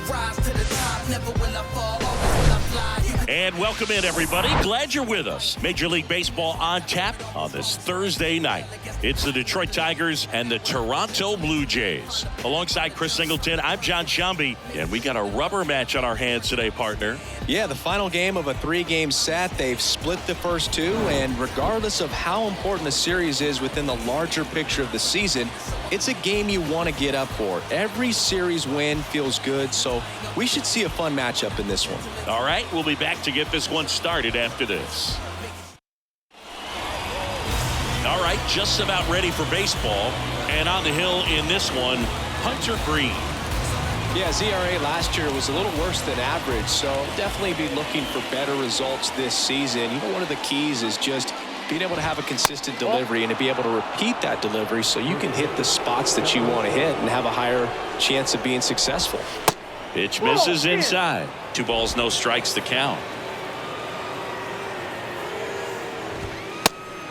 rise to the top, never will I fall, always will I fly. And welcome in, everybody. Glad you're with us. Major League Baseball on tap on this Thursday night. It's the Detroit Tigers and the Toronto Blue Jays. Alongside Chris Singleton, I'm John Shambi, and we got a rubber match on our hands today, partner. Yeah, the final game of a 3-game set. They've split the first 2, and regardless of how important the series is within the larger picture of the season, it's a game you want to get up for. Every series win feels good, so we should see a fun matchup in this one. All right, we'll be back to get this one started after this. All right, just about ready for baseball, and on the hill in this one, Hunter Green. Yeah, his ERA last year was a little worse than average, so definitely be looking for better results this season. You know, one of the keys is just being able to have a consistent delivery and to be able to repeat that delivery so you can hit the spots that you want to hit and have a higher chance of being successful. Pitch misses inside. 2 balls, no strikes to count.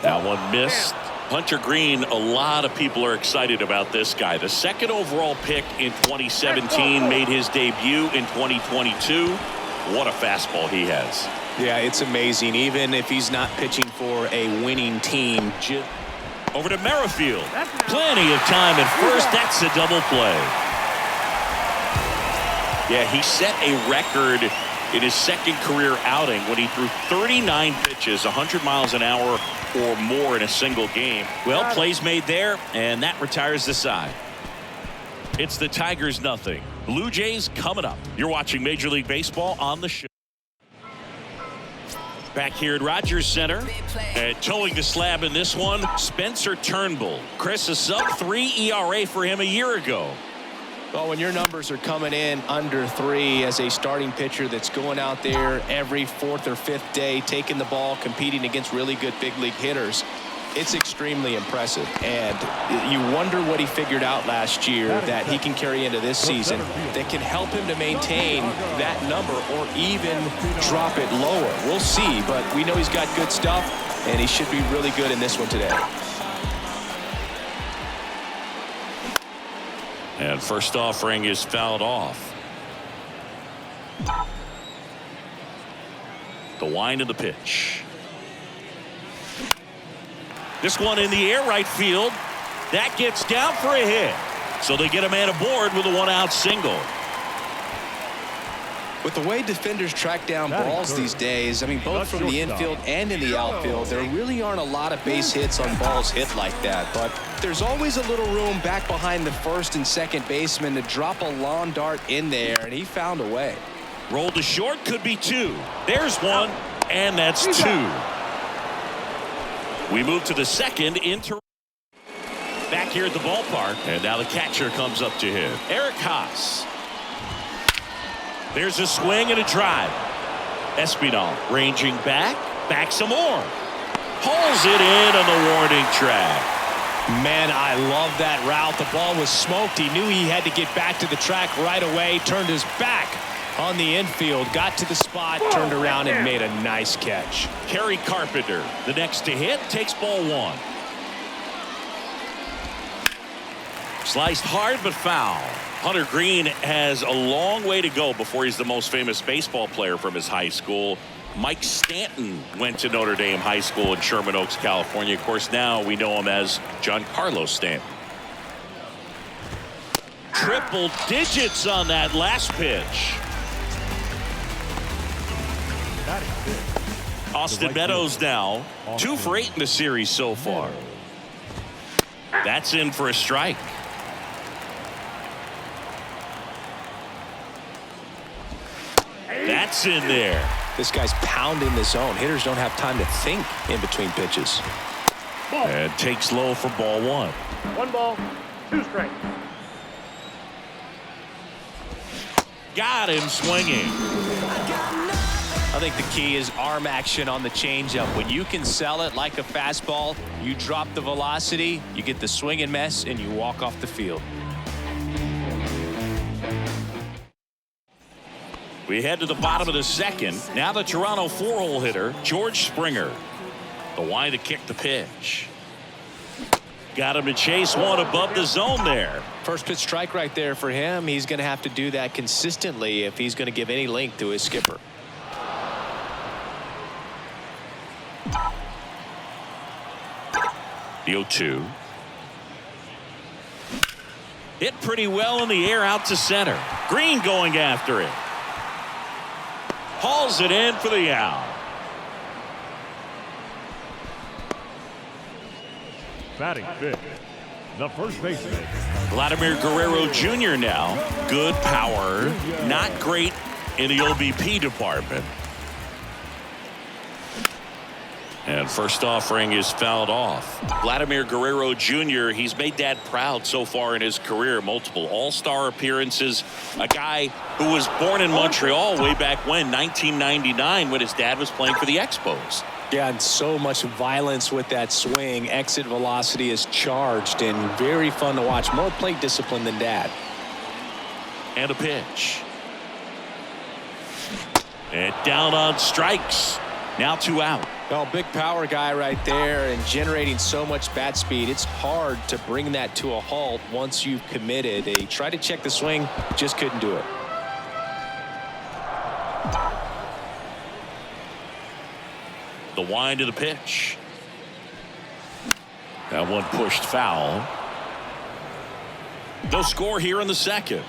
That one missed. Hunter Green, a lot of people are excited about this guy. The 2nd overall pick in 2017, made his debut in 2022. What a fastball he has. Yeah, it's amazing. Even if he's not pitching for a winning team. Over to Merrifield. Plenty of time at first. That's a double play. Yeah, he set a record in his 2nd career outing when he threw 39 pitches, 100 miles an hour or more in a single game. Well, plays made there, and that retires the side. It's the Tigers nothing. Blue Jays coming up. You're watching Major League Baseball on the show. Back here at Rogers Center, and towing the slab in this one, Spencer Turnbull. Chris, a sub-3 ERA for him a year ago. Well, when your numbers are coming in under 3 as a starting pitcher that's going out there every 4th or 5th day, taking the ball, competing against really good big league hitters, it's extremely impressive. And you wonder what he figured out last year that he can carry into this season that can help him to maintain that number or even drop it lower. We'll see, but we know he's got good stuff, and he should be really good in this one today. And first offering is fouled off. The wind of the pitch. This one in the air, right field. That gets down for a hit. So they get a man aboard with a 1-out single. With the way defenders track down balls these days, I mean, both from the infield and in the outfield, there really aren't a lot of base hits on balls hit like that. But there's always a little room back behind the 1st and 2nd baseman to drop a lawn dart in there, and he found a way. Roll to short, could be 2. There's 1, and that's 2. We move to the 2nd into back here at the ballpark, and now the catcher comes up to him. Eric Haas. There's a swing and a drive. Espinal ranging back some more. Pulls it in on the warning track. Man, I love that route. The ball was smoked. He knew he had to get back to the track right away. Turned his back on the infield. Got to the spot, turned around, and made a nice catch. Kerry Carpenter, the next to hit, takes ball 1. Sliced hard but foul. Hunter Green has a long way to go before he's the most famous baseball player from his high school. Mike Stanton went to Notre Dame High School in Sherman Oaks, California. Of course, now we know him as Giancarlo Stanton. Triple digits on that last pitch. Austin Meadows now 2 for 8 in the series so far. That's in for a strike. That's in there. This guy's pounding the zone. Hitters don't have time to think in between pitches. And takes low for ball 1. 1 ball, 2 strikes. Got him swinging. I think the key is arm action on the changeup. When you can sell it like a fastball, you drop the velocity, you get the swing and miss, and you walk off the field. We head to the bottom of the 2nd. Now the Toronto 4-hole hitter, George Springer. The wind to kick the pitch. Got him to chase one above the zone there. First pitch strike right there for him. He's going to have to do that consistently if he's going to give any length to his skipper. The 0-2. Hit pretty well in the air out to center. Green going after it. Hauls it in for the out. Batting fifth, the first baseman, Vladimir Guerrero Jr. now. Good power. Not great in the OBP department. And first offering is fouled off. Vladimir Guerrero Jr., he's made Dad proud so far in his career. Multiple all-star appearances. A guy who was born in Montreal way back when, 1999, when his dad was playing for the Expos. Yeah, and so much violence with that swing. Exit velocity is charged and very fun to watch. More plate discipline than Dad. And a pitch. And down on strikes. Now 2 out. Well, big power guy right there and generating so much bat speed. It's hard to bring that to a halt once you've committed. He tried to check the swing, just couldn't do it. The wind of the pitch. That one pushed foul. They'll score here in the second.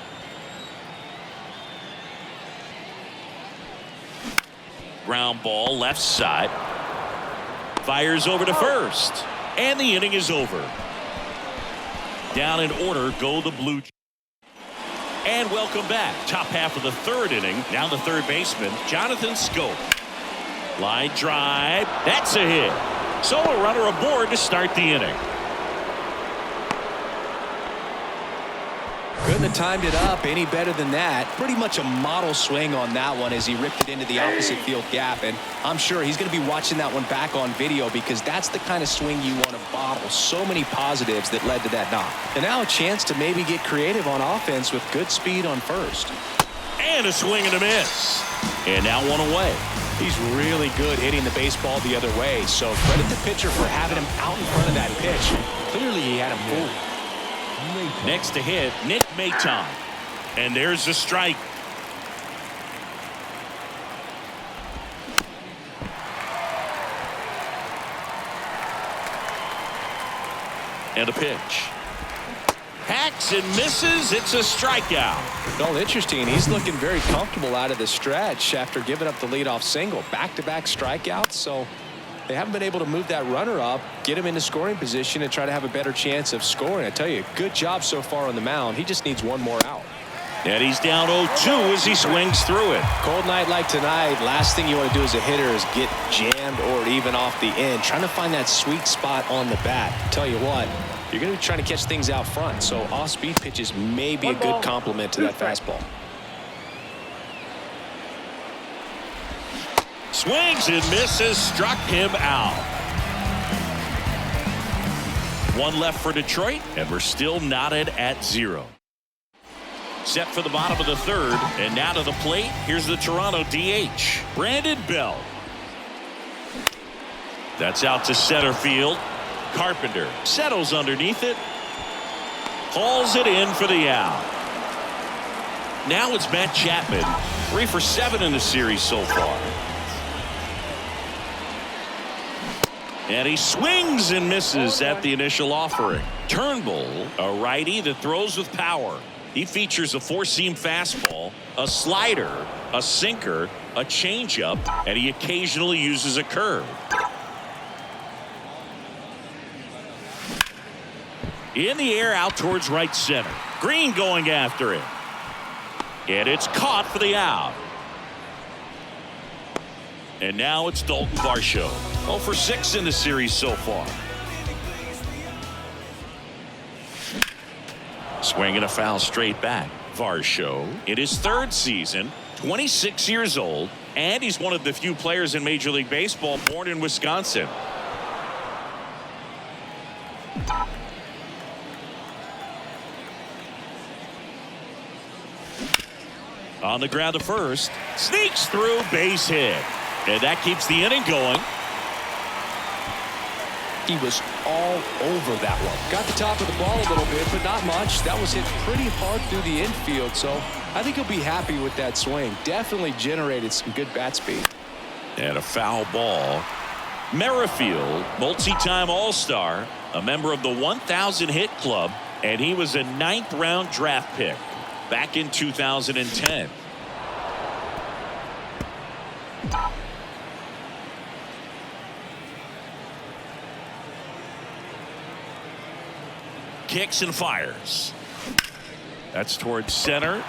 Ground ball left side. Fires over to first. And the inning is over. Down in order go the Blue Jays. And welcome back. Top half of the third inning. Now the third baseman, Jonathan Schoop. Line drive. That's a hit. So a runner aboard to start the inning. Couldn't have timed it up any better than that. Pretty much a model swing on that one as he ripped it into the opposite field gap. And I'm sure he's going to be watching that one back on video because that's the kind of swing you want to bottle. So many positives that led to that knock. And now a chance to maybe get creative on offense with good speed on first. And a swing and a miss. And now one away. He's really good hitting the baseball the other way. So credit the pitcher for having him out in front of that pitch. Clearly he had him fooled. Next to hit, Nick Maton. And there's the strike. And a pitch. Hacks and misses. It's a strikeout. Well, interesting. He's looking very comfortable out of the stretch after giving up the leadoff single. Back-to-back strikeouts. So they haven't been able to move that runner up, get him into scoring position, and try to have a better chance of scoring. I tell you, good job so far on the mound. He just needs one more out. And he's down 0-2 as he swings through it. Cold night like tonight, last thing you want to do as a hitter is get jammed or even off the end. Trying to find that sweet spot on the bat. Tell you what, you're going to be trying to catch things out front, so off-speed pitches may be a good complement to that fastball. Swings and misses, struck him out. One left for Detroit, and we're still knotted at 0. Set for the bottom of the third, and now to the plate. Here's the Toronto DH, Brandon Belt. That's out to center field. Carpenter settles underneath it. Hauls it in for the out. Now it's Matt Chapman, 3 for 7 in the series so far. And he swings and misses at the initial offering. Turnbull, a righty that throws with power. He features a four-seam fastball, a slider, a sinker, a changeup, and he occasionally uses a curve. In the air out towards right center. Green going after it. And it's caught for the out. And now it's Dalton Varsho. 0 for 6 in the series so far. Swinging a foul straight back. Varsho in his third season, 26 years old, and he's one of the few players in Major League Baseball born in Wisconsin. On the ground to first, sneaks through, base hit. And that keeps the inning going. He was all over that one. Got the top of the ball a little bit, but not much. That was hit pretty hard through the infield, so I think he'll be happy with that swing. Definitely generated some good bat speed. And a foul ball. Merrifield, multi-time All-Star, a member of the 1,000 hit club, and he was a 9th round draft pick back in 2010. Kicks and fires. That's towards center.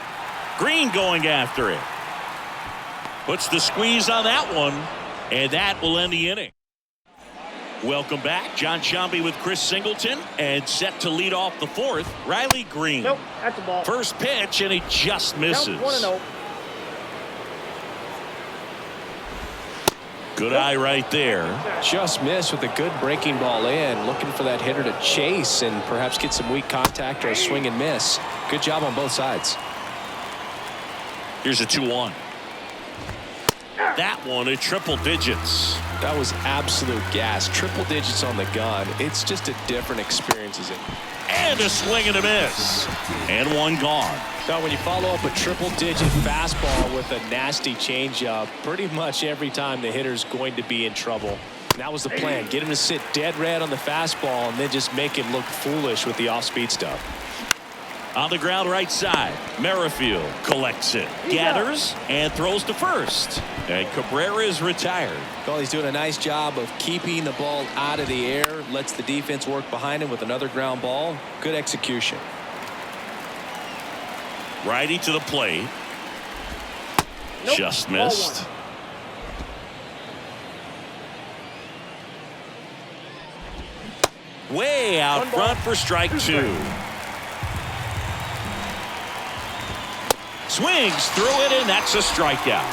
Green going after it. Puts the squeeze on that one, and that will end the inning. Welcome back. John Shambi with Chris Singleton, and set to lead off the 4th, Riley Green. Nope, that's a ball. First pitch, and he just misses. Nope, 1-0. Good eye right there. Just missed with a good breaking ball in. Looking for that hitter to chase and perhaps get some weak contact or a swing and miss. Good job on both sides. Here's a 2-1. That one at triple digits. That was absolute gas. Triple digits on the gun. It's just a different experience, isn't it? And a swing and a miss. And one gone. So when you follow up a triple-digit fastball with a nasty changeup, pretty much every time the hitter's going to be in trouble. And that was the plan. Get him to sit dead red on the fastball and then just make him look foolish with the off-speed stuff. On the ground right side, Merrifield collects it, gathers, and throws to first. And Cabrera is retired. Well, he's doing a nice job of keeping the ball out of the air. Lets the defense work behind him with another ground ball. Good execution. Righty to the plate. Nope. Just missed. Way out front for strike 2. Swings through it, and that's a strikeout.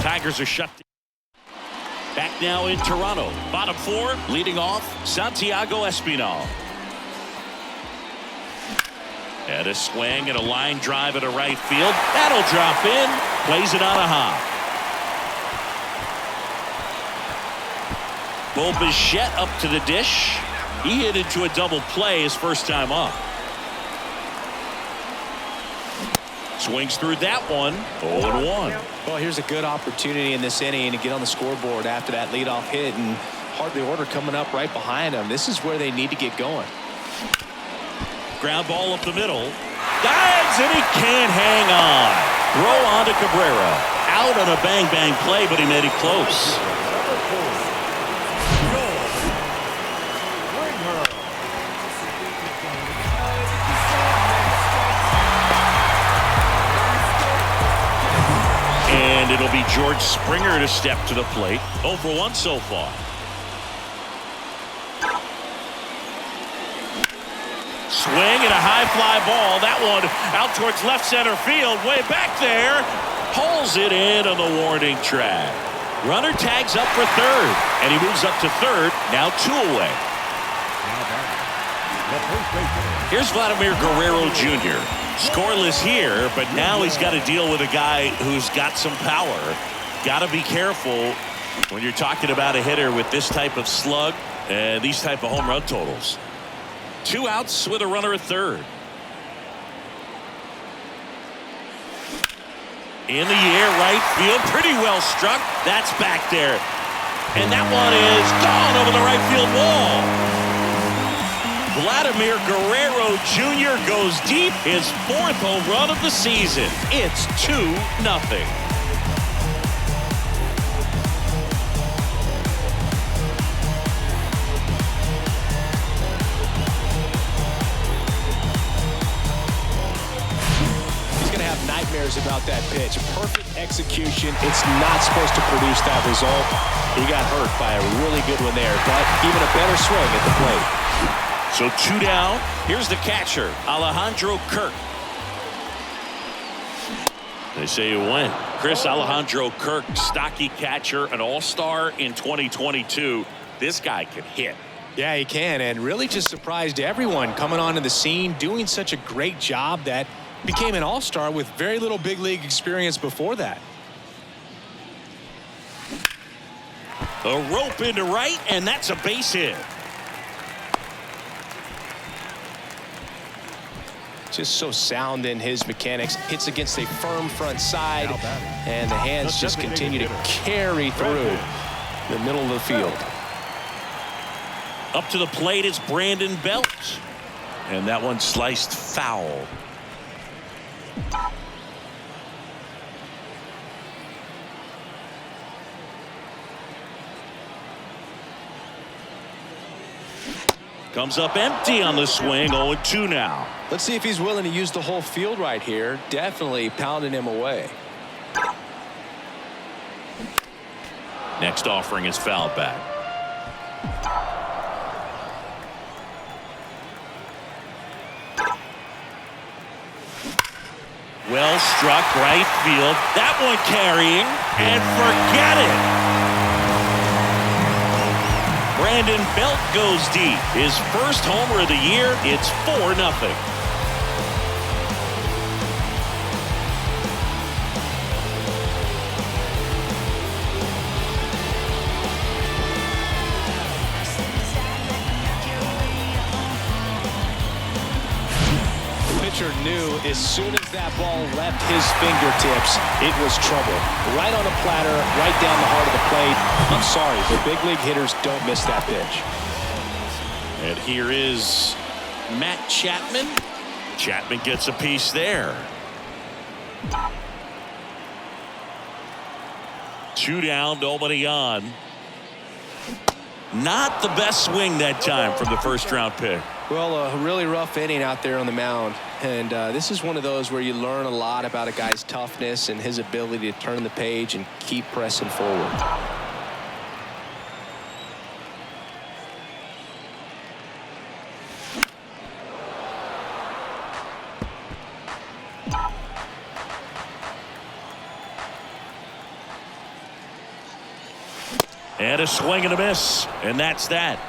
Tigers are shut down. Back now in Toronto. Bottom 4, leading off, Santiago Espinal. And a swing and a line drive into right field. That'll drop in. Plays it on a hop. Bo Bichette up to the dish. He hit into a double play his first time up. Swings through that one. 0-1. Well, here's a good opportunity in this inning to get on the scoreboard after that leadoff hit, and hardly order coming up right behind them. This is where they need to get going. Ground ball up the middle. Dives, and he can't hang on. Throw on to Cabrera. Out on a bang-bang play, but he made it close. And it'll be George Springer to step to the plate. 0 for 1 so far. Swing and a high fly ball. That one out towards left center field. Way back there. Pulls it in on the warning track. Runner tags up for third. And he moves up to third. Now 2 away. Here's Vladimir Guerrero Jr. Scoreless here, but now he's got to deal with a guy who's got some power. Got to be careful when you're talking about a hitter with this type of slug and these type of home run totals. 2 outs with a runner at third. In the air, right field, pretty well struck. That's back there. And that one is gone over the right field wall. Vladimir Guerrero Jr. goes deep, his 4th home run of the season. It's 2-0. Nightmares about that pitch. Perfect execution. It's not supposed to produce that result. He got hurt by a really good one there, but even a better swing at the plate. So 2 down. Here's the catcher, Alejandro Kirk. They say you win. Chris Alejandro Kirk, stocky catcher, an all-star in 2022. This guy can hit. Yeah, he can, and really just surprised everyone coming onto the scene, doing such a great job that became an all-star with very little big league experience before that. A rope into right, and that's a base hit. Just so sound in his mechanics. Hits against a firm front side, and the hands just continue to carry through the middle of the field. Up to the plate is Brandon Belt, and that one sliced foul. Comes up empty on the swing. 0-2 now. Let's see if he's willing to use the whole field right here. Definitely pounding him away. Next offering is fouled back. Well struck right field. That one carrying, and forget it. Brandon Belt goes deep. His first homer of the year. It's 4-0. Pitcher knew as soon as that ball left his fingertips, it was trouble. Right on a platter, right down the heart of the plate. I'm sorry, the big league hitters don't miss that pitch. And here is Matt Chapman. Chapman gets a piece there. 2 down, nobody on. Not the best swing that time from the first round pick. Well, a really rough inning out there on the mound. And this is one of those where you learn a lot about a guy's toughness and his ability to turn the page and keep pressing forward. And a swing and a miss, and that's that.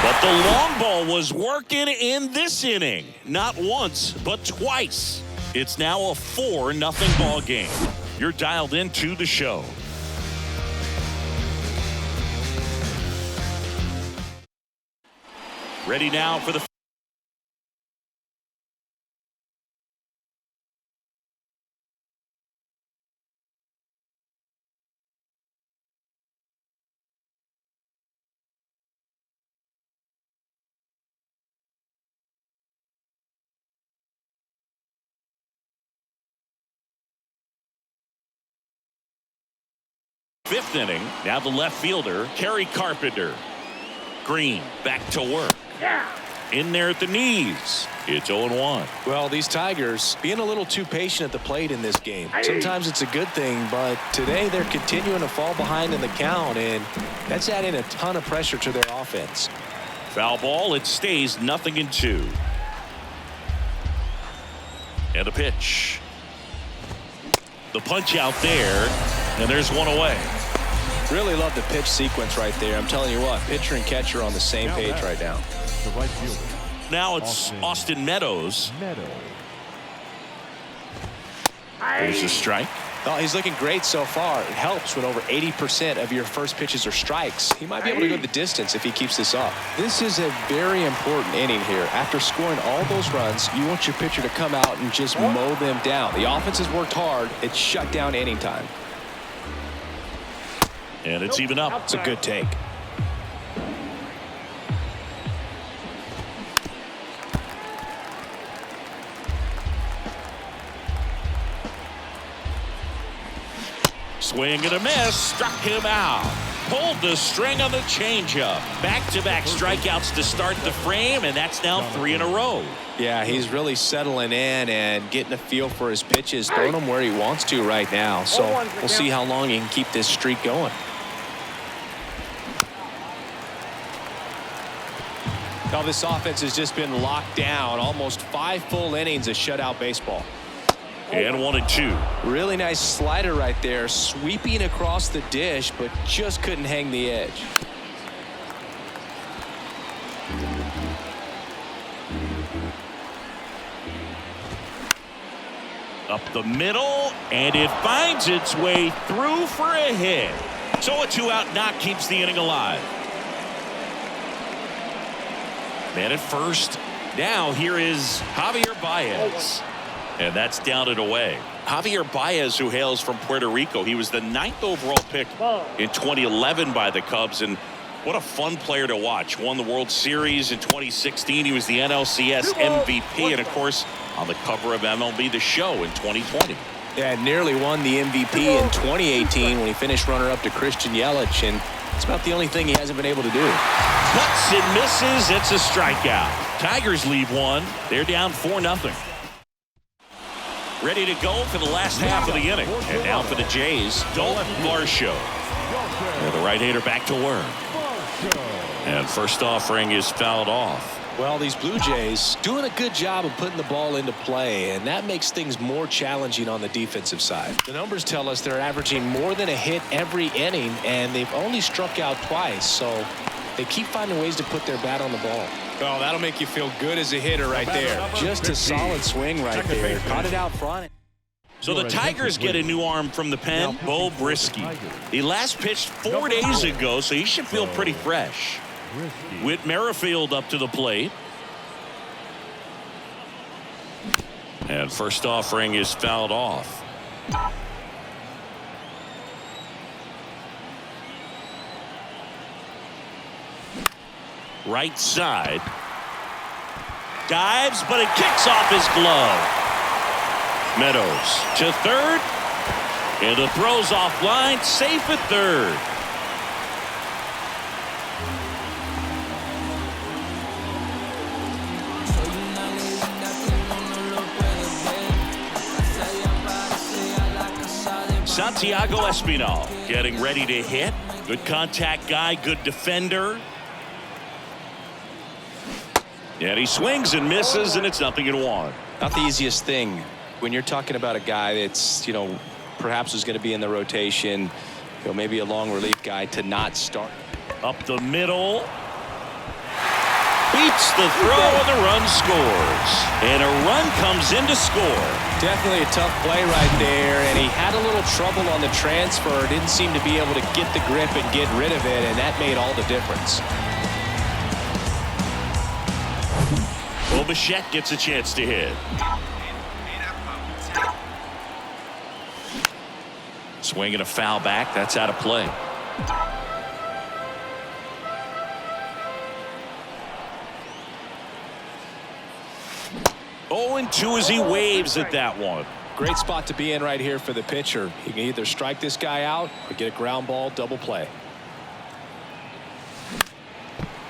But the long ball was working in this inning. Not once, but twice. It's now a 4-0 ball game. You're dialed into the show. Ready now for the fifth inning. Now the left fielder, Kerry Carpenter. Green back to work. In there at the knees. It's 0-1. Well, these Tigers being a little too patient at the plate in this game. Sometimes it's a good thing, but today they're continuing to fall behind in the count, and that's adding a ton of pressure to their offense. Foul ball. It stays 0-2. And a pitch. The punch out there, and there's one away. Really love the pitch sequence right there. I'm telling you what, pitcher and catcher are on the same page right now. The right fielder. Now it's Austin Meadows. There's a strike. Oh, he's looking great so far. It helps when over 80% of your first pitches are strikes. He might be able to go the distance if he keeps this up. This is a very important inning here. After scoring all those runs, you want your pitcher to come out and just mow them down. The offense has worked hard. It's shut down inning time. And it's even up. It's a good take. Swing and a miss. Struck him out. Pulled the string on the changeup. Back-to-back strikeouts to start the frame, and that's now 3 in a row. Yeah, he's really settling in and getting a feel for his pitches, throwing them where he wants to right now. So we'll see how long he can keep this streak going. Now this offense has just been locked down. Almost 5 full innings of shutout baseball. And 1-2. Really nice slider right there, sweeping across the dish, but just couldn't hang the edge. Up the middle, and it finds its way through for a hit. So a 2-out knock keeps the inning alive. Man at first. Now here is Javier Baez. And that's down and away. Javier Baez, who hails from Puerto Rico. He was the 9th overall pick in 2011 by the Cubs. And what a fun player to watch. Won the World Series in 2016. He was the NLCS MVP. And, of course, on the cover of MLB The Show in 2020. Yeah, nearly won the MVP in 2018 when he finished runner-up to Christian Yelich. And it's about the only thing he hasn't been able to do. Cuts and misses. It's a strikeout. Tigers lead one. They're down 4-0. Ready to go for the last half of the inning. And now for the Jays, Dalton Varsho. And the right-hander back to work. And first offering is fouled off. Well, these Blue Jays doing a good job of putting the ball into play, and that makes things more challenging on the defensive side. The numbers tell us they're averaging more than a hit every inning, and they've only struck out twice, so they keep finding ways to put their bat on the ball. Oh, that'll make you feel good as a hitter right there. Just a solid swing right there. Caught it out front. So the Tigers get a new arm from the pen, Bo Brisky. He last pitched 4 days ago, so he should feel pretty fresh. Whit Merrifield up to the plate. And first offering is fouled off. Right side. Dives, but it kicks off his glove. Meadows to third. And the throw's offline, safe at third. Santiago Espinal getting ready to hit. Good contact guy, good defender. And he swings and misses, and it's 0-1. Not the easiest thing when you're talking about a guy that's, perhaps is going to be in the rotation, maybe a long relief guy, to not start. Up the middle. Beats the throw, and the run scores. And a run comes in to score. Definitely a tough play right there, and he had a little trouble on the transfer. Didn't seem to be able to get the grip and get rid of it, and that made all the difference. Well, Bichette gets a chance to hit. Swinging a foul back. That's out of play. Oh, and 2 as he waves at that one. Great spot to be in right here for the pitcher. He can either strike this guy out or get a ground ball, double play.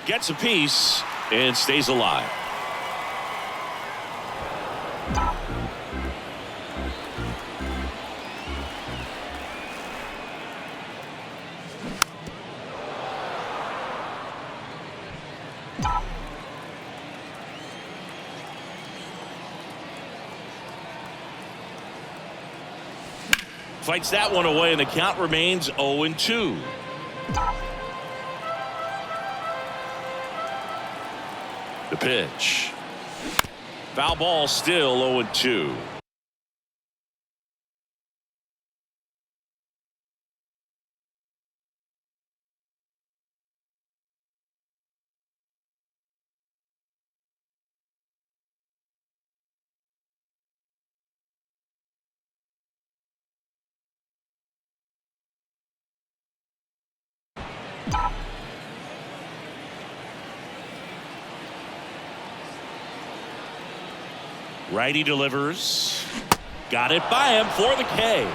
Gets a piece and stays alive. Fights that one away, and the count remains 0-2. The pitch. Foul ball, still 0-2. Righty delivers. Got it by him for the K.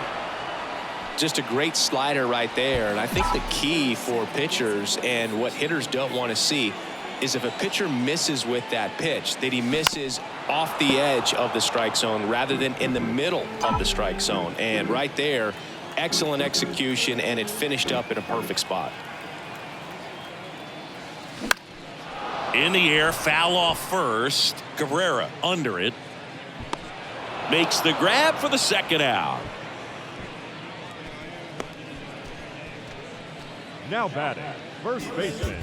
Just a great slider right there. And I think the key for pitchers and what hitters don't want to see is if a pitcher misses with that pitch, that he misses off the edge of the strike zone rather than in the middle of the strike zone. And right there, excellent execution, and it finished up in a perfect spot. In the air, foul off first. Cabrera under it. Makes the grab for the second out. Now batting, first baseman,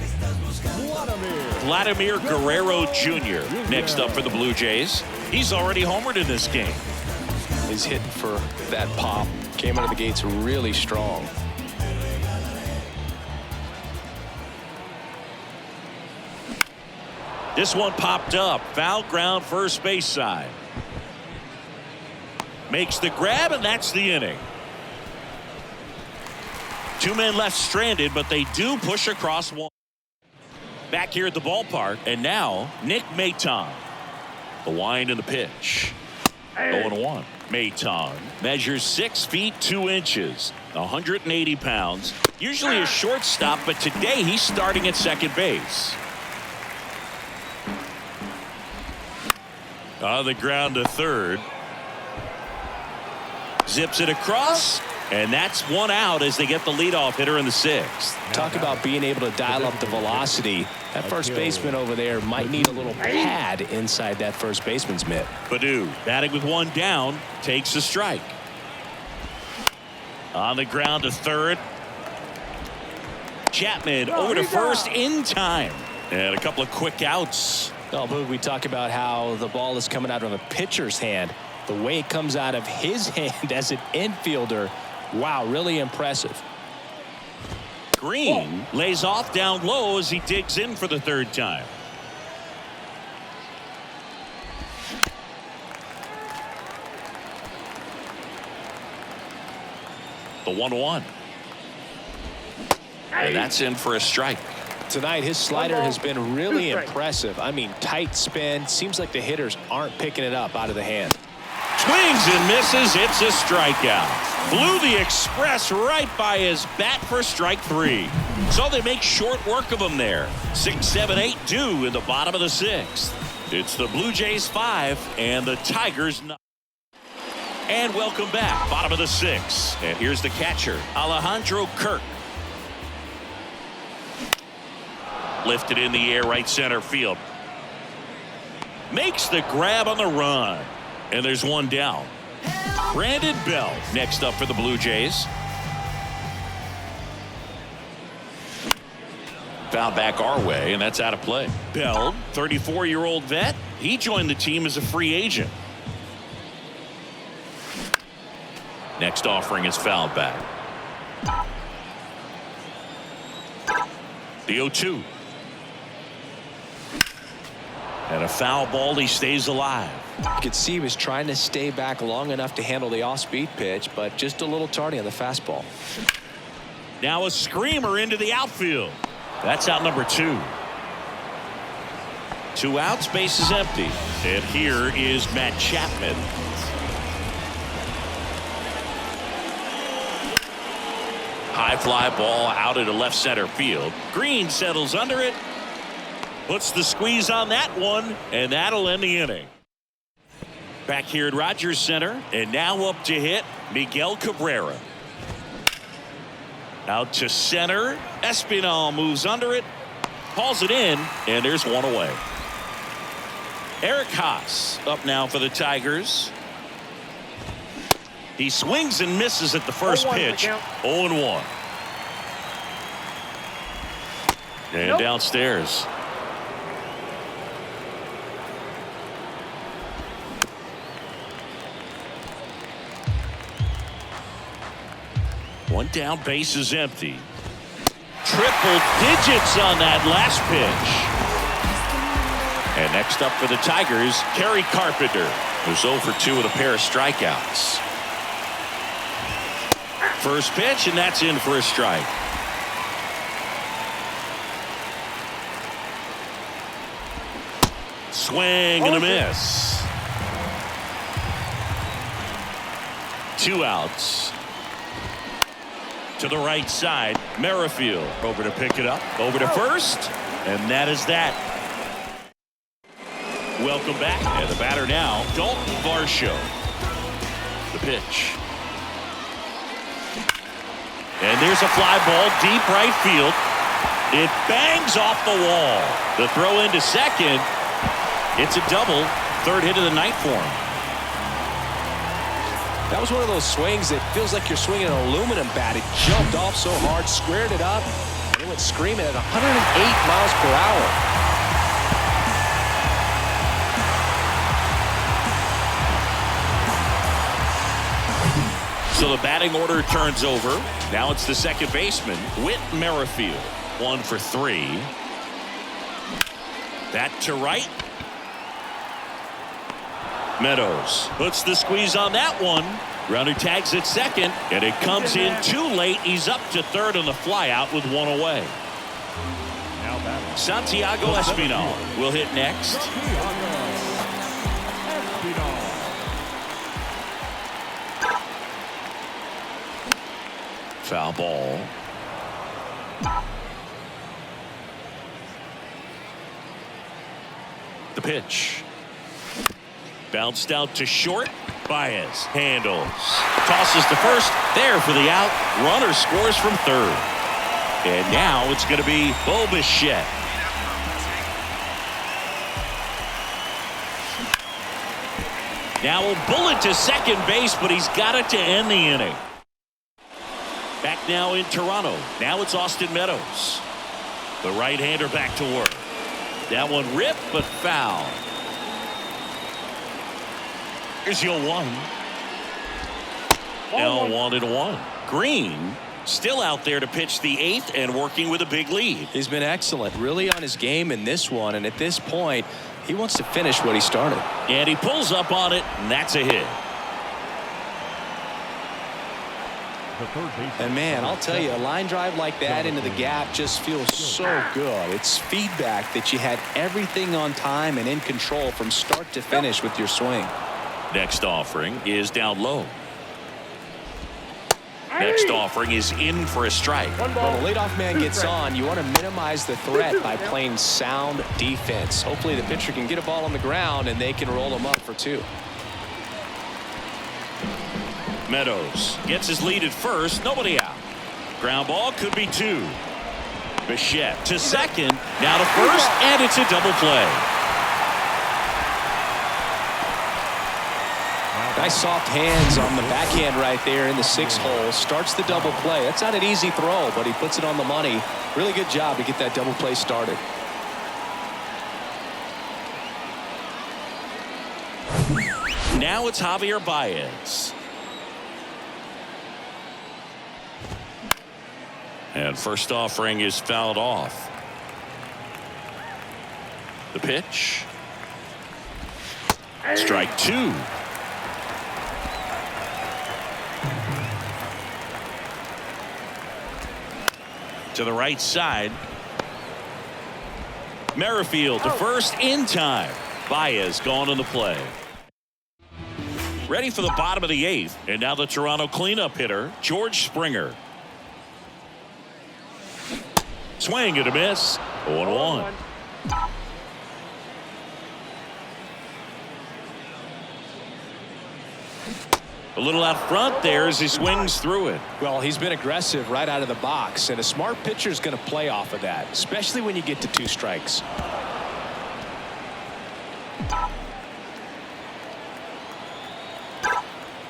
Vladimir Guerrero Jr. next up for the Blue Jays. He's already homered in this game. He's hitting for that pop. Came out of the gates really strong. This one popped up. Foul ground, first base side. Makes the grab, and that's the inning. 2 men left stranded, but they do push across one. Back here at the ballpark, and now Nick Maton. The wind and the pitch. 0-1. Maton measures 6 feet 2 inches, 180 pounds. Usually a shortstop, but today he's starting at second base. On the ground to third. Zips it across, and that's one out as they get the leadoff hitter in the 6th. Talk about being able to dial up the velocity. That first baseman over there might need a little pad inside that first baseman's mitt. Baddoo batting with 1 down, takes a strike. On the ground to third. Chapman over to first in time. And a couple of quick outs. Oh, Boog, we talk about how the ball is coming out of a pitcher's hand. The way it comes out of his hand as an infielder, wow, really impressive. Green lays off down low as he digs in for the 3rd time. The 1-1. And that's in for a strike. Tonight, his slider has been really impressive. I mean, tight spin. Seems like the hitters aren't picking it up out of the hand. Swings and misses. It's a strikeout. Flew the express right by his bat for strike 3. So they make short work of him there. 6, 7, 8 due in the bottom of the 6th. It's the Blue Jays 5 and the Tigers 9. And welcome back. Bottom of the 6th. And here's the catcher, Alejandro Kirk. Lifted in the air, right center field. Makes the grab on the run. And there's 1 down. Brandon Bell next up for the Blue Jays. Foul back our way, and that's out of play. Bell, 34-year-old vet. He joined the team as a free agent. Next offering is fouled back. The 0-2. And a foul ball, he stays alive. You could see he was trying to stay back long enough to handle the off-speed pitch, but just a little tardy on the fastball. Now a screamer into the outfield. That's out number 2. 2 outs, base is empty. And here is Matt Chapman. High fly ball out into left center field. Green settles under it. Puts the squeeze on that one, and that'll end the inning. Back here at Rogers Center, and now up to hit Miguel Cabrera. Out to center. Espinal moves under it, hauls it in, and there's 1 away. Eric Haas up now for the Tigers. He swings and misses at the first pitch. 0-1. And downstairs. One down, base is empty. Triple digits on that last pitch. And next up for the Tigers, Kerry Carpenter, who's 0 for 2 with a pair of strikeouts. First pitch, and that's in for a strike. Swing and a miss. 2 outs. To the right side, Merrifield over to pick it up, over to first, and that is that. Welcome back, and the batter now, Dalton Varsho. The pitch. And there's a fly ball, deep right field. It bangs off the wall. The throw into second. It's a double, 3rd hit of the night for him. That was one of those swings that feels like you're swinging an aluminum bat. It jumped off so hard, squared it up, and it went screaming at 108 miles per hour. So the batting order turns over. Now it's the second baseman, Whit Merrifield. 1 for 3. Back to right. Meadows puts the squeeze on that one. Runner tags at second, and it comes in too late. He's up to third on the flyout with one away. Now batting. Santiago Espinal will hit next. Foul ball. The pitch. Bounced out to short. Baez handles. Tosses to first. There for the out. Runner scores from third. And now it's going to be Bichette. Now a bullet to second base, but he's got it to end the inning. Back now in Toronto. Now it's Austin Meadows. The right-hander back to work. That one ripped, but foul. Here's your 1. Now 1-1. Green still out there to pitch the 8th and working with a big lead. He's been excellent, really on his game in this one, and at this point he wants to finish what he started. And he pulls up on it, and that's a hit. And man, I'll tell you, a line drive like that into the gap just feels so good. It's feedback that you had everything on time and in control from start to finish with your swing. Next offering is down low. Next offering is in for a strike. When the leadoff man gets on, you want to minimize the threat by playing sound defense. Hopefully the pitcher can get a ball on the ground and they can roll him up for 2. Meadows gets his lead at first. Nobody out. Ground ball could be 2. Bichette to second. Now to first, and it's a double play. Nice soft hands on the backhand right there in the 6th hole. Starts the double play. That's not an easy throw, but he puts it on the money. Really good job to get that double play started. Now it's Javier Baez. And first offering is fouled off. The pitch. Strike 2. To the right side. Merrifield to first in time. Baez gone on the play. Ready for the bottom of the 8th. And now the Toronto cleanup hitter, George Springer. Swing and a miss. 0-1. A little out front there as he swings through it. Well, he's been aggressive right out of the box, and a smart pitcher is going to play off of that, especially when you get to 2 strikes.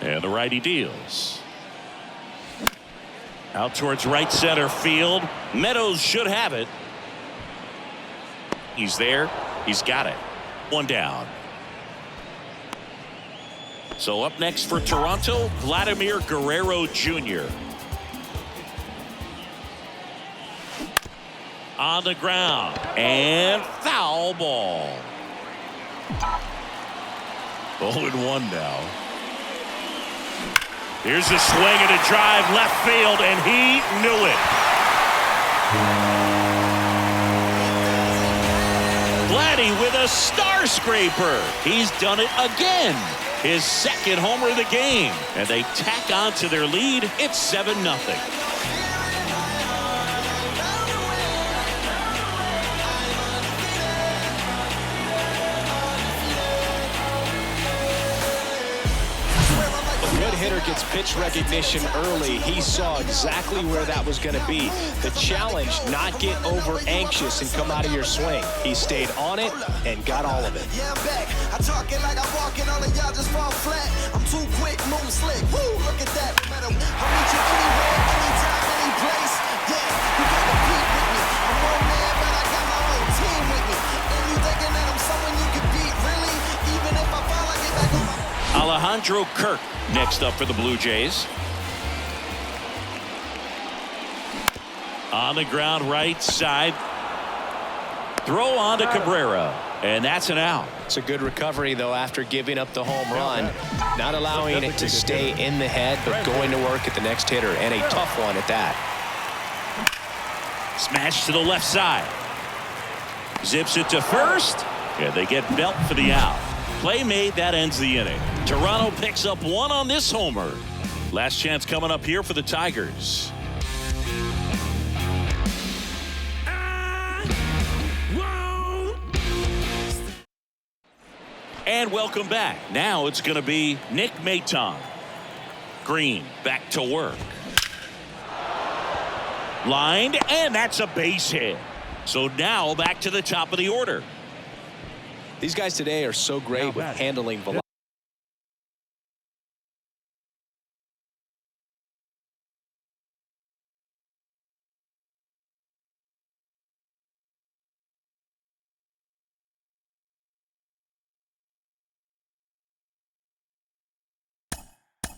And the righty deals. Out towards right center field. Meadows should have it. He's there. He's got it. 1 down. So up next for Toronto, Vladimir Guerrero Jr. On the ground. And foul ball. 0-1 now. Here's a swing and a drive left field, and he knew it. Vladdy with a star scraper. He's done it again. His 2nd homer of the game. And they tack on to their lead. It's 7-0. Hitter gets pitch recognition early. He saw exactly where that was going to be. The challenge, not get over anxious and come out of your swing. He stayed on it and got all of it. Yeah, I'm back. I talk it like I'm walking, all of y'all just fall flat. I'm too quick, move slick. Woo, look at that. I'll meet you anywhere, anytime, any place. Yeah, you got to compete with me. I'm one man, but I got my whole team with me. And you thinking that I'm someone you can beat, really? Even if I fall, I get back on my... Alejandro Kirk next up for the Blue Jays. On the ground right side. Throw on to Cabrera, and that's an out. It's a good recovery, though, after giving up the home run. Not allowing it to stay in the head, but going to work at the next hitter, and a tough one at that. Smash to the left side. Zips it to first. Yeah, they get Belt for the out. Play made, that ends the inning. Toronto picks up one on this homer. Last chance coming up here for the Tigers. And welcome back. Now it's going to be Nick Maton. Green back to work. Lined, and that's a base hit. So now back to the top of the order. These guys today are so great with handling velocity.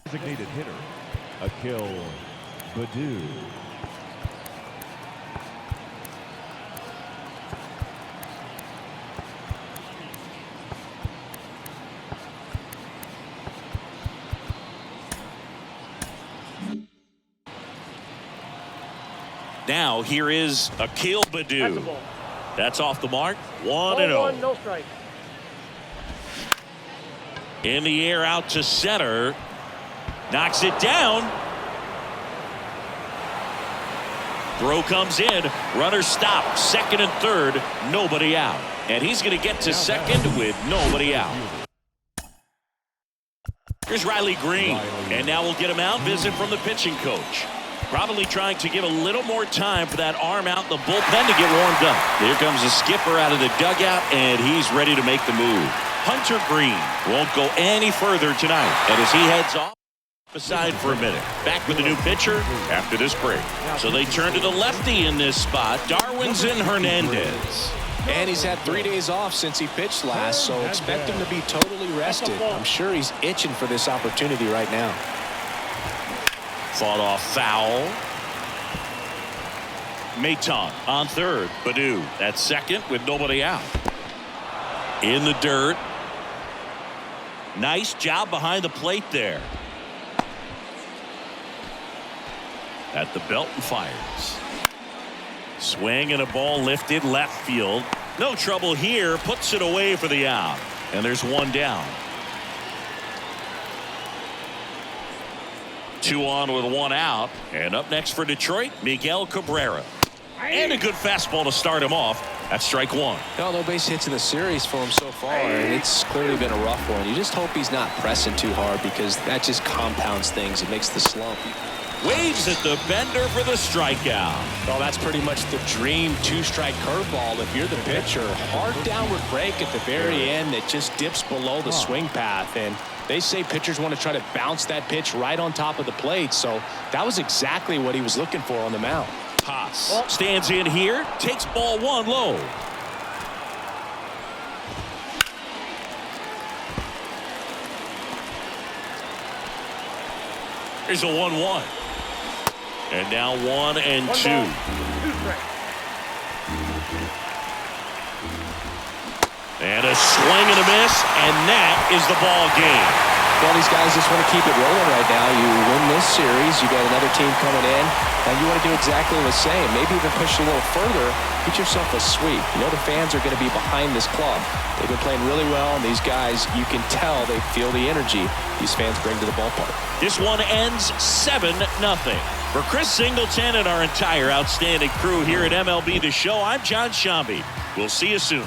Designated hitter, Akil Baddoo. Now here is Akil Baddoo. That's off the mark. 1-0. No strike. In the air out to center. Knocks it down. Throw comes in. Runner stop. Second and third. Nobody out. And he's going to get to second with nobody out. Here's Riley Green. And now we'll get him out. Visit from the pitching coach. Probably trying to give a little more time for that arm out in the bullpen to get warmed up. Here comes the skipper out of the dugout, and he's ready to make the move. Hunter Green won't go any further tonight. And as he heads off, aside for a minute. Back with a new pitcher after this break. So they turn to the lefty in this spot, Darwinson Hernandez. And he's had 3 days off since he pitched last, so expect him to be totally rested. I'm sure he's itching for this opportunity right now. Fought off foul. Maton on third. Baddoo at second with nobody out. In the dirt. Nice job behind the plate there. At the belt and fires. Swing and a ball lifted left field. No trouble here. Puts it away for the out. And there's one down. 2 on with 1 out. And up next for Detroit, Miguel Cabrera. And a good fastball to start him off. That's strike 1. No base hits in the series for him so far, and it's clearly been a rough one. You just hope he's not pressing too hard, because that just compounds things. It makes the slump. Waves at the bender for the strikeout. Well, that's pretty much the dream 2-strike curveball if you're the pitcher. Hard downward break at the very end that just dips below the swing path, and they say pitchers want to try to bounce that pitch right on top of the plate, so that was exactly what he was looking for on the mound. Haas stands in here, takes ball 1 low. Here's a 1-1. And now 1 and 2. And a swing and a miss, and that is the ball game. Well, these guys just want to keep it rolling right now. You win this series, you got another team coming in, and you want to do exactly the same. Maybe even push a little further, get yourself a sweep. You know the fans are going to be behind this club. They've been playing really well, and these guys, you can tell they feel the energy these fans bring to the ballpark. This one ends 7-0. For Chris Singleton and our entire outstanding crew here at MLB The Show, I'm John Shambi. We'll see you soon.